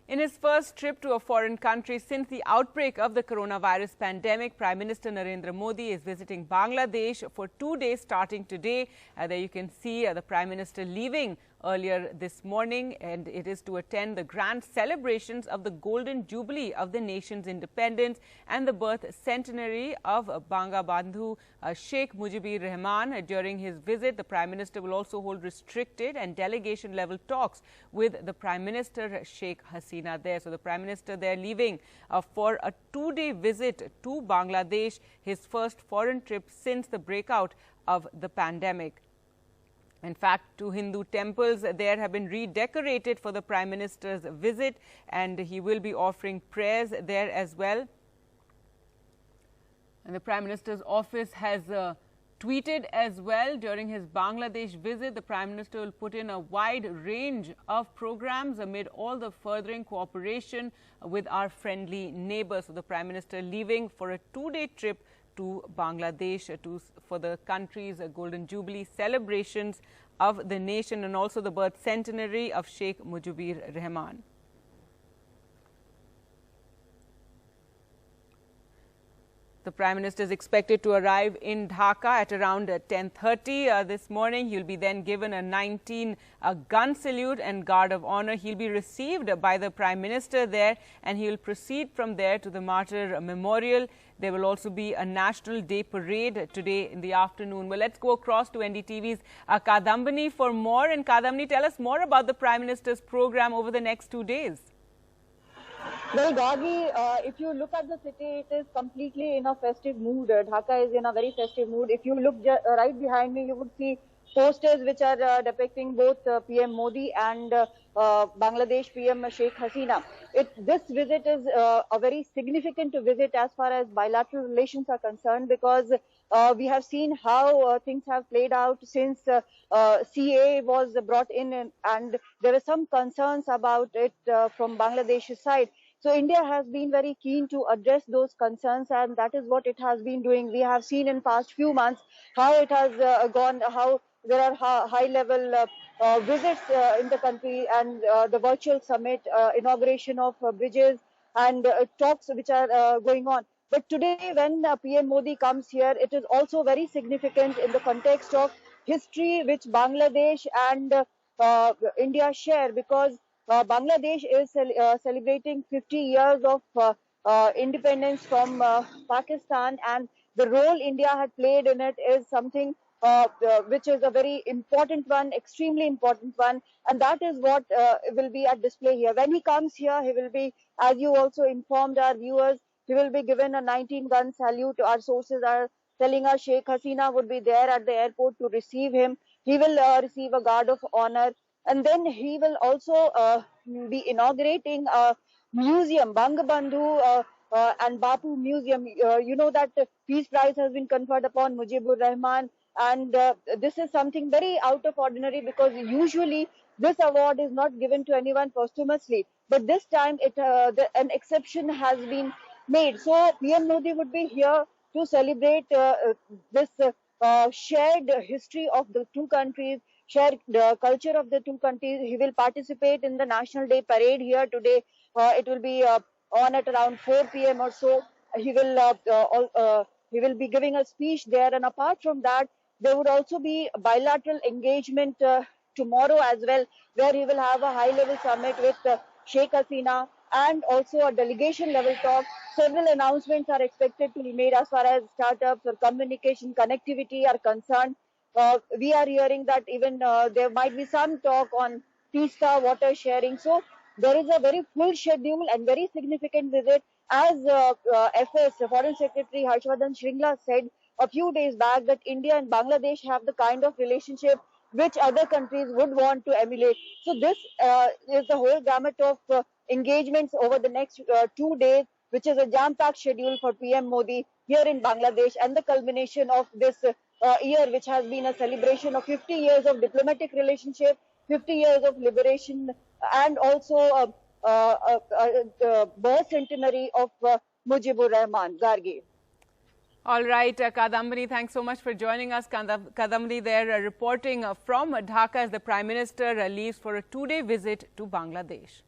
In his first trip to a foreign country since the outbreak of the coronavirus pandemic, Prime Minister Narendra Modi is visiting Bangladesh for 2 days starting today. There you can see the Prime Minister leaving earlier this morning, and it is to attend the grand celebrations of the Golden Jubilee of the nation's independence and the birth centenary of Bangabandhu Sheikh Mujibur Rahman. During his visit, the Prime Minister will also hold restricted and delegation level talks with the Prime Minister Sheikh Hasina there. So the Prime Minister there leaving for a 2-day visit to Bangladesh, his first foreign trip since the breakout of the pandemic. In fact, 2 Hindu temples there have been redecorated for the Prime Minister's visit, and he will be offering prayers there as well. And the Prime Minister's office has tweeted as well. During his Bangladesh visit, the Prime Minister will put in a wide range of programs amid all the furthering cooperation with our friendly neighbors. So the Prime Minister leaving for a 2-day trip to Bangladesh for the country's Golden Jubilee celebrations of the nation and also the birth centenary of Sheikh Mujibur Rahman. The Prime Minister is expected to arrive in Dhaka at around 10:30 this morning. He will be then given a 19-gun salute and guard of honor. He will be received by the Prime Minister there, and he will proceed from there to the Martyr Memorial. There will also be a National Day parade today in the afternoon. Well, let's go across to NDTV's Kadambini for more. And Kadambini, tell us more about the Prime Minister's program over the next 2 days. Well, Gargi, if you look at the city, it is completely in a festive mood. Dhaka is in a very festive mood. If you look right behind me, you would see posters which are depicting both PM Modi and Bangladesh PM Sheikh Hasina. This visit is a very significant visit as far as bilateral relations are concerned, because we have seen how things have played out since CA was brought in, and there were some concerns about it from Bangladesh's side. So India has been very keen to address those concerns, and that is what it has been doing. We have seen in past few months how it has gone, how there are high-level visits in the country, and the virtual summit, inauguration of bridges and talks which are going on. But today when PM Modi comes here, it is also very significant in the context of history which Bangladesh and India share, because Bangladesh is celebrating 50 years of independence from Pakistan, and the role India had played in it is something which is a very important one, extremely important one, and that is what will be at display here. When he comes here, he will be, as you also informed our viewers, he will be given a 19-gun salute. Our sources are telling us Sheikh Hasina would be there at the airport to receive him. He will receive a guard of honor. And then he will also be inaugurating a museum, Bangabandhu and Bapu Museum. You know that the Peace Prize has been conferred upon Mujibur Rahman, and this is something very out of ordinary, because usually this award is not given to anyone posthumously. But this time an exception has been made. So PM Modi would be here to celebrate this shared history of the two countries, share the culture of the two countries. He will participate in the National Day parade here today. It will be on at around 4 p.m. or so. He will be giving a speech there, and apart from that, there would also be bilateral engagement tomorrow as well, where he will have a high-level summit with Sheikh Hasina and also a delegation level talk. Several announcements are expected to be made as far as startups or communication connectivity are concerned. We are hearing that even there might be some talk on Teesta water sharing. So there is a very full schedule and very significant visit. As FS, Foreign Secretary Harshvardhan Shringla said a few days back, that India and Bangladesh have the kind of relationship which other countries would want to emulate. So this is the whole gamut of engagements over the next 2 days, which is a jam-packed schedule for PM Modi here in Bangladesh, and the culmination of this year, which has been a celebration of 50 years of diplomatic relationship, 50 years of liberation, and also birth centenary of Mujibur Rahman. Gargi. All right, Kadambini, thanks so much for joining us. Kadambini there reporting from Dhaka as the Prime Minister leaves for a 2-day visit to Bangladesh.